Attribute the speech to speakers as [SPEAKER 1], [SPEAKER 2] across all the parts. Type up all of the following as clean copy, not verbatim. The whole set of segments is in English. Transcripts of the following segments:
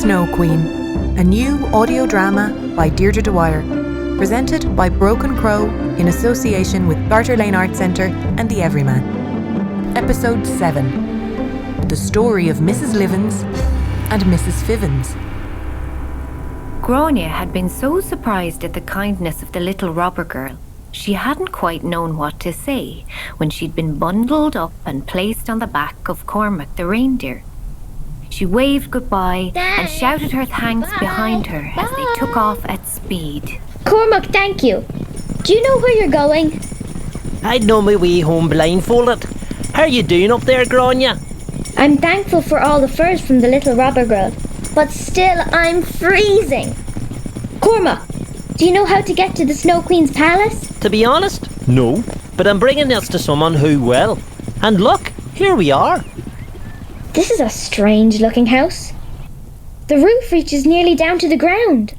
[SPEAKER 1] Snow Queen, a new audio drama by Deirdre Dwyer, presented by BrokenCrow in association with Garter Lane Arts Centre and The Everyman. Episode 7. The story of Mrs. Livens and Mrs. Fivens.
[SPEAKER 2] Gráinne had been so surprised at the kindness of the little robber girl, she hadn't quite known what to say when she'd been bundled up and placed on the back of Cormac the reindeer. She waved goodbye and shouted her thanks behind her as they took off at speed.
[SPEAKER 3] Cormac, thank you. Do you know where you're going?
[SPEAKER 4] I'd know my way home blindfolded. How are you doing up there, Gráinne?
[SPEAKER 3] I'm thankful for all the furs from the little robber girl, but still I'm freezing. Cormac, do you know how to get to the Snow Queen's palace?
[SPEAKER 4] To be honest, no. But I'm bringing this to someone who will. And look, here we are.
[SPEAKER 3] This is a strange looking house. The roof reaches nearly down to the ground.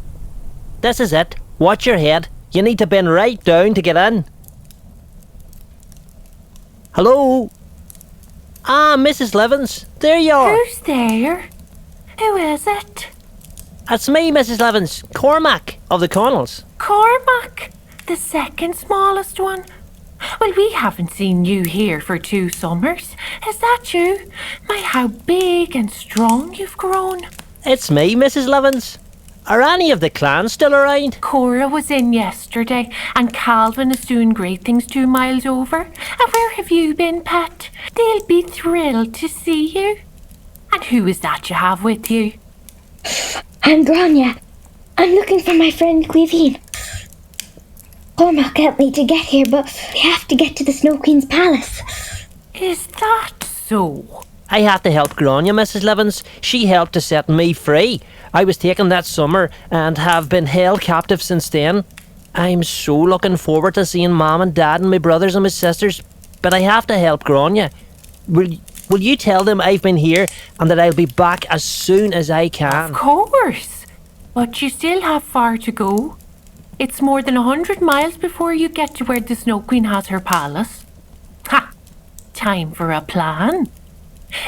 [SPEAKER 4] This is it. Watch your head. You need to bend right down to get in. Hello? Ah, Mrs. Livens. There you are.
[SPEAKER 2] Who's there? Who is it?
[SPEAKER 4] It's me, Mrs. Livens. Cormac of the Connells.
[SPEAKER 2] Cormac, the second smallest one. Well, we haven't seen you here for 2 summers. Is that you? My, how big and strong you've grown.
[SPEAKER 4] It's me, Mrs. Livens. Are any of the clan still around?
[SPEAKER 2] Cora was in yesterday, and Calvin is doing great things 2 miles over. And where have you been, Pat? They'll be thrilled to see you. And who is that you have with you?
[SPEAKER 3] I'm Gráinne. I'm looking for my friend Caoimhín. Cormac helped me to get here, but we have to get to the Snow Queen's palace.
[SPEAKER 2] Is that so?
[SPEAKER 4] I had to help Gráinne, Mrs. Livens. She helped to set me free. I was taken that summer and have been held captive since then. I'm so looking forward to seeing Mum and Dad and my brothers and my sisters, but I have to help Gráinne. Will you tell them I've been here and that I'll be back as soon as I can?
[SPEAKER 2] Of course. But you still have far to go. It's more than 100 miles before you get to where the Snow Queen has her palace. Ha! Time for a plan.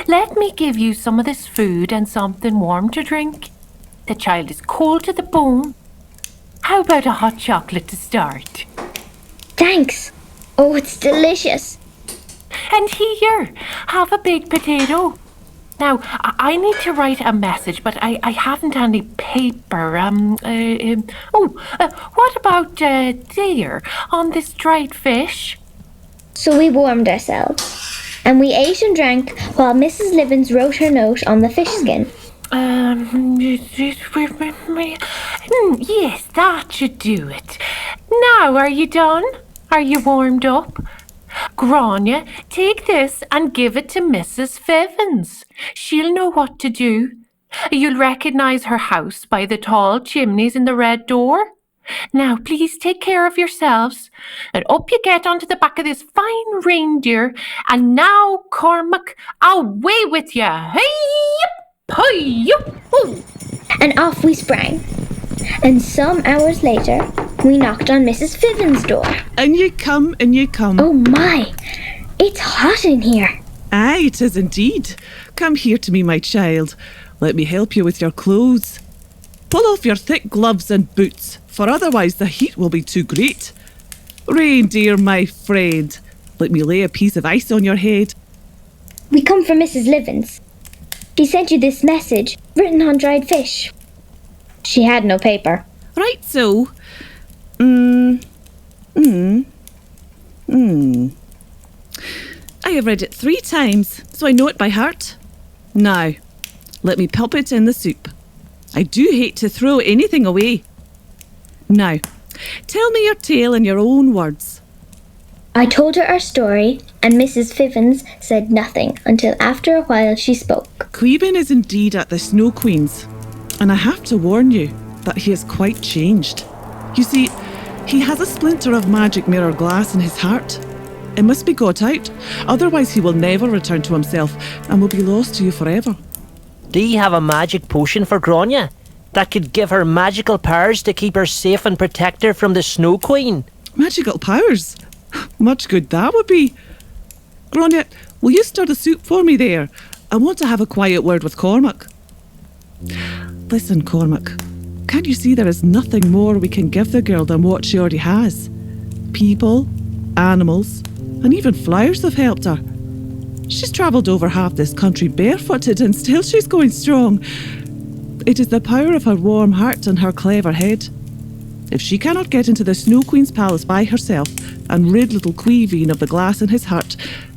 [SPEAKER 2] Let me give you some of this food and something warm to drink. The child is cold to the bone. How about a hot chocolate to start?
[SPEAKER 3] Thanks. Oh, it's delicious.
[SPEAKER 2] And here, have a baked potato. Now, I need to write a message, but I haven't any paper. What about there, on this dried fish?
[SPEAKER 3] So we warmed ourselves, and we ate and drank while Mrs. Livens wrote her note on the fish skin.
[SPEAKER 2] Yes, that should do it. Now, are you done? Are you warmed up? Gráinne, take this and give it to Mrs. Fivens. She'll know what to do. You'll recognise her house by the tall chimneys and the red door. Now, please take care of yourselves. And up you get onto the back of this fine reindeer. And now, Cormac, away with you.
[SPEAKER 3] And off we sprang. And some hours later, we knocked on Mrs. Fivens' door.
[SPEAKER 5] In you come, in you come.
[SPEAKER 3] Oh my, it's hot in here.
[SPEAKER 5] Aye, it is indeed. Come here to me, my child. Let me help you with your clothes. Pull off your thick gloves and boots, for otherwise the heat will be too great. Reindeer, my friend, let me lay a piece of ice on your head.
[SPEAKER 3] We come from Mrs. Livens. She sent you this message, written on dried fish. She had no paper.
[SPEAKER 5] Right so. I have read it 3 times, so I know it by heart. Now, let me pop it in the soup. I do hate to throw anything away. Now, tell me your tale in your own words.
[SPEAKER 3] I told her our story, and Mrs. Fivens said nothing until after a while she spoke.
[SPEAKER 5] Caoimhín is indeed at the Snow Queen's, and I have to warn you that he has quite changed. You see, he has a splinter of magic mirror glass in his heart. It must be got out, otherwise he will never return to himself and will be lost to you forever.
[SPEAKER 4] Do you have a magic potion for Gráinne that could give her magical powers to keep her safe and protect her from the Snow Queen?
[SPEAKER 5] Magical powers? Much good that would be. Gráinne, will you stir the soup for me there? I want to have a quiet word with Cormac. Listen, Cormac, can't you see there is nothing more we can give the girl than what she already has? People, animals, and even flowers have helped her. She's travelled over half this country barefooted and still she's going strong. It is the power of her warm heart and her clever head. If she cannot get into the Snow Queen's palace by herself and rid little Caoimhín of the glass in his heart,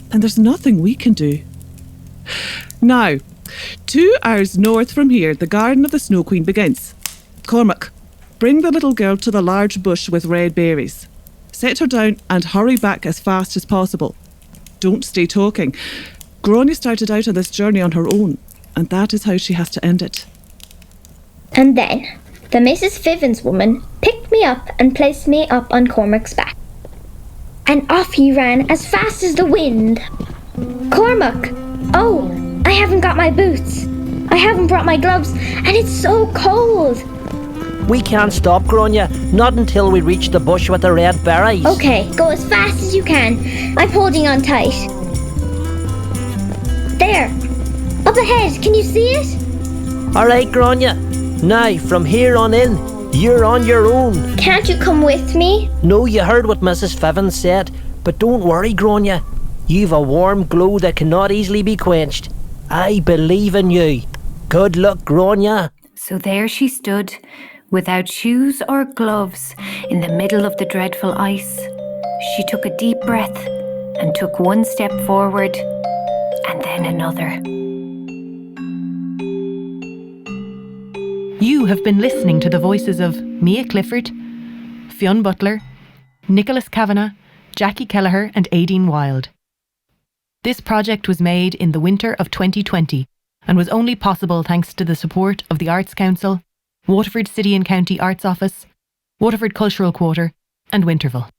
[SPEAKER 5] then there's nothing we can do. Now, 2 hours north from here, the garden of the Snow Queen begins. Cormac, bring the little girl to the large bush with red berries. Set her down and hurry back as fast as possible. Don't stay talking. Gráinne started out on this journey on her own, and that is how she has to end it.
[SPEAKER 3] And then, the Mrs. Fivens woman picked me up and placed me up on Cormac's back. And off he ran as fast as the wind. Cormac! Oh, I haven't got my boots. I haven't brought my gloves, and it's so cold.
[SPEAKER 4] We can't stop, Gráinne, not until we reach the bush with the red berries.
[SPEAKER 3] Okay, go as fast as you can. I'm holding on tight. There! Up ahead, can you see it?
[SPEAKER 4] All right, Gráinne. Now, from here on in, you're on your own.
[SPEAKER 3] Can't you come with me?
[SPEAKER 4] No, you heard what Mrs. Fivens said, but don't worry, Gráinne. You've a warm glow that cannot easily be quenched. I believe in you. Good luck, Gráinne.
[SPEAKER 2] So there she stood, without shoes or gloves, in the middle of the dreadful ice. She took a deep breath and took one step forward, and then another.
[SPEAKER 1] You have been listening to the voices of Mia Clifford, Fionn Butler, Nicholas Kavanagh, Jacqui Kelleher and Aideen Wylde. This project was made in the winter of 2020 and was only possible thanks to the support of the Arts Council, Waterford City and County Arts Office, Waterford Cultural Quarter and Winterville.